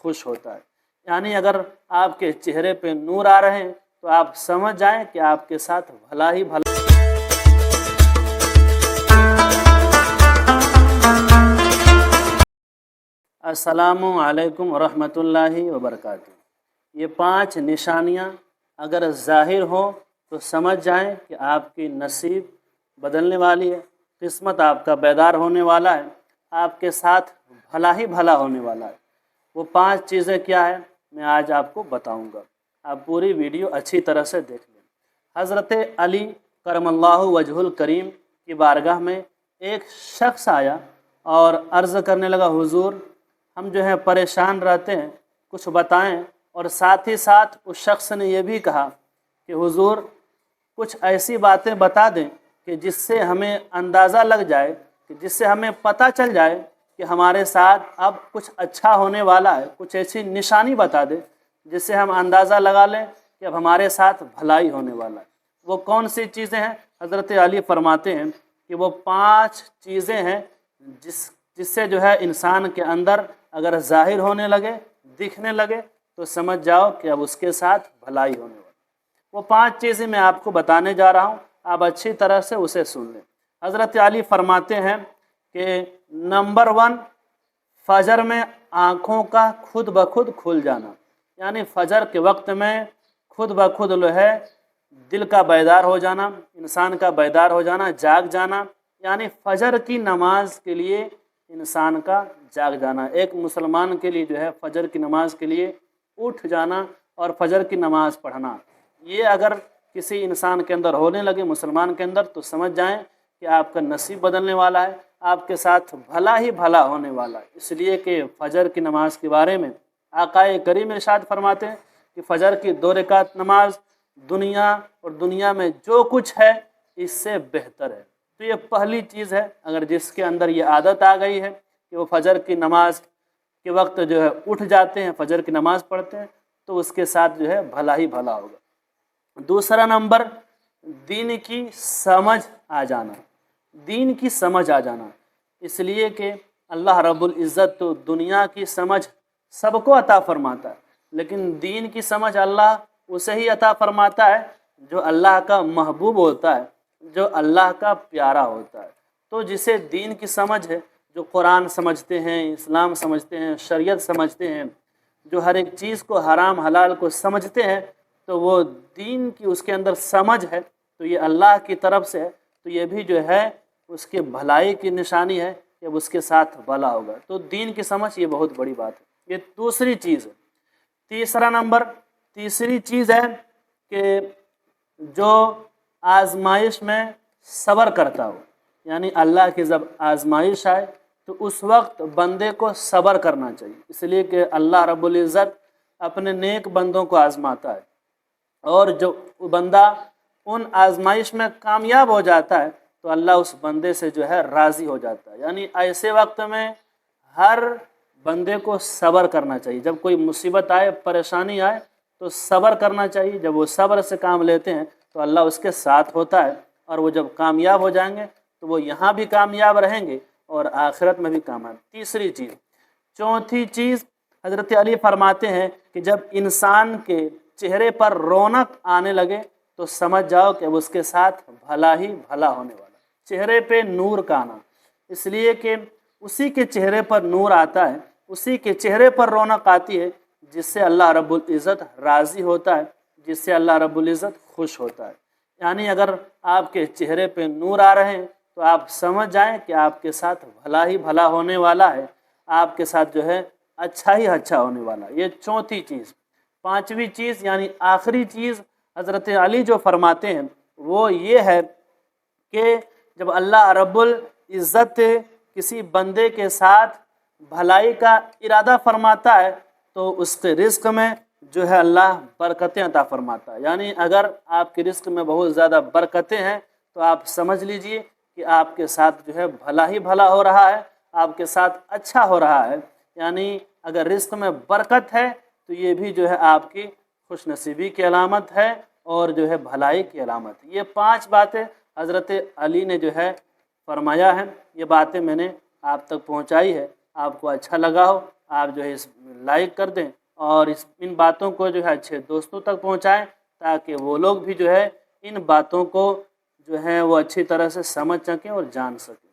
خوش ہوتا ہے۔ یعنی اگر آپ کے چہرے پہ نور آ رہے ہیں تو آپ سمجھ جائیں کہ آپ کے ساتھ بھلا ہی بھلا۔ السلام علیکم ورحمۃ اللہ وبرکاتہ۔ یہ 5 نشانیاں اگر ظاہر ہوں تو سمجھ جائیں کہ آپ کی نصیب بدلنے والی ہے، قسمت آپ کا بیدار ہونے والا ہے، آپ کے ساتھ بھلا ہی بھلا ہونے والا ہے۔ وہ 5 چیزیں کیا ہے میں آج آپ کو بتاؤں گا، آپ پوری ویڈیو اچھی طرح سے دیکھ لیں۔ حضرت علی کرم اللہ وجہ الکریم کی بارگاہ میں ایک شخص آیا اور عرض کرنے لگا، حضور ہم جو ہے پریشان رہتے ہیں، کچھ بتائیں۔ اور ساتھ ہی ساتھ اس شخص نے یہ بھی کہا کہ حضور کچھ ایسی باتیں بتا دیں کہ جس سے ہمیں اندازہ لگ جائے، کہ جس سے ہمیں پتہ چل جائے کہ ہمارے ساتھ اب کچھ اچھا ہونے والا ہے۔ کچھ ایسی نشانی بتا دیں جس سے ہم اندازہ لگا لیں کہ اب ہمارے ساتھ بھلائی ہونے والا ہے۔ وہ کون سی چیزیں ہیں؟ حضرت علی فرماتے ہیں کہ وہ 5 چیزیں ہیں جس سے جو ہے انسان کے اندر اگر ظاہر ہونے لگے، دکھنے لگے، تو سمجھ جاؤ کہ اب اس کے ساتھ بھلائی ہونے والی۔ وہ 5 چیزیں میں آپ کو بتانے جا رہا ہوں، آپ اچھی طرح سے اسے سن لیں۔ حضرت علی فرماتے ہیں کہ نمبر 1، فجر میں آنکھوں کا خود بخود کھل جانا، یعنی فجر کے وقت میں خود بخود جو ہے دل کا بیدار ہو جانا، انسان کا بیدار ہو جانا، جاگ جانا، یعنی فجر کی نماز کے لیے انسان کا جاگ جانا۔ ایک مسلمان کے لیے جو ہے فجر کی نماز کے لیے اٹھ جانا اور فجر کی نماز پڑھنا، یہ اگر کسی انسان کے اندر ہونے لگے، مسلمان کے اندر، تو سمجھ جائیں کہ آپ کا نصیب بدلنے والا ہے، آپ کے ساتھ بھلا ہی بھلا ہونے والا ہے۔ اس لیے کہ فجر کی نماز کے بارے میں آقا کریم ارشاد فرماتے ہیں کہ فجر کی 2 رکعت نماز دنیا اور دنیا میں جو کچھ ہے اس سے بہتر ہے۔ تو یہ پہلی چیز ہے، اگر جس کے اندر یہ عادت آ گئی ہے کہ وہ فجر کی نماز کے وقت جو ہے اٹھ جاتے ہیں، فجر کی نماز پڑھتے ہیں، تو اس کے ساتھ جو ہے بھلا ہی بھلا ہوگا۔ دوسرا نمبر، دین کی سمجھ آ جانا، دین کی سمجھ آ جانا۔ اس لیے کہ اللہ رب العزت تو دنیا کی سمجھ سب کو عطا فرماتا ہے، لیکن دین کی سمجھ اللہ اسے ہی عطا فرماتا ہے جو اللہ کا محبوب ہوتا ہے، جو اللہ کا پیارا ہوتا ہے۔ تو جسے دین کی سمجھ ہے، جو قرآن سمجھتے ہیں، اسلام سمجھتے ہیں، شریعت سمجھتے ہیں، جو ہر ایک چیز کو حرام حلال کو سمجھتے ہیں، تو وہ دین کی اس کے اندر سمجھ ہے، تو یہ اللہ کی طرف سے ہے، تو یہ بھی جو ہے اس کے بھلائی کی نشانی ہے کہ اب اس کے ساتھ بھلا ہوگا۔ تو دین کی سمجھ یہ بہت بڑی بات ہے، یہ دوسری چیز ہے۔ تیسرا نمبر، تیسری چیز ہے کہ جو آزمائش میں صبر کرتا ہو، یعنی اللہ کی جب آزمائش آئے تو اس وقت بندے کو صبر کرنا چاہیے، اس لیے کہ اللہ رب العزت اپنے نیک بندوں کو آزماتا ہے، اور جو بندہ ان آزمائش میں کامیاب ہو جاتا ہے تو اللہ اس بندے سے جو ہے راضی ہو جاتا ہے۔ یعنی ایسے وقت میں ہر بندے کو صبر کرنا چاہیے۔ جب کوئی مصیبت آئے، پریشانی آئے، تو صبر کرنا چاہیے۔ جب وہ صبر سے کام لیتے ہیں تو اللہ اس کے ساتھ ہوتا ہے، اور وہ جب کامیاب ہو جائیں گے تو وہ یہاں بھی کامیاب رہیں گے اور آخرت میں بھی کامیاب۔ تیسری چیز۔ چوتھی چیز، حضرت علی فرماتے ہیں کہ جب انسان کے چہرے پر رونق آنے لگے تو سمجھ جاؤ کہ اب اس کے ساتھ بھلا ہی بھلا ہونے والا ہے۔ چہرے پہ نور کا آنا، اس لیے کہ اسی کے چہرے پر نور آتا ہے، اسی کے چہرے پر رونق آتی ہے جس سے اللہ رب العزت راضی ہوتا ہے، جس سے اللہ رب العزت خوش ہوتا ہے۔ یعنی اگر آپ کے چہرے پہ نور آ رہے ہیں تو آپ سمجھ جائیں کہ آپ کے ساتھ بھلا ہی بھلا ہونے والا ہے، آپ کے ساتھ جو ہے اچھا ہی اچھا ہونے والا ہے۔ یہ چوتھی چیز۔ پانچویں چیز یعنی آخری چیز حضرت علی جو فرماتے ہیں وہ یہ ہے کہ جب اللہ رب العزت کسی بندے کے ساتھ بھلائی کا ارادہ فرماتا ہے تو اس کے رزق میں جو ہے اللہ برکتیں عطا فرماتا ہے۔ یعنی اگر آپ کے رزق میں بہت زیادہ برکتیں ہیں تو آپ سمجھ لیجئے کہ آپ کے ساتھ جو ہے بھلا ہی بھلا ہو رہا ہے، آپ کے ساتھ اچھا ہو رہا ہے۔ یعنی اگر رزق میں برکت ہے تو یہ بھی جو ہے آپ کی خوش نصیبی کی علامت ہے اور جو ہے بھلائی کی علامت۔ یہ 5 باتیں حضرت علی نے جو ہے فرمایا ہے، یہ باتیں میں نے آپ تک پہنچائی ہے۔ آپ کو اچھا لگا ہو آپ جو ہے اس لائک کر دیں اور ان باتوں کو جو ہے اچھے دوستوں تک پہنچائیں، تاکہ وہ لوگ بھی جو ہے ان باتوں کو جو ہے وہ اچھی طرح سے سمجھ سکیں اور جان سکیں۔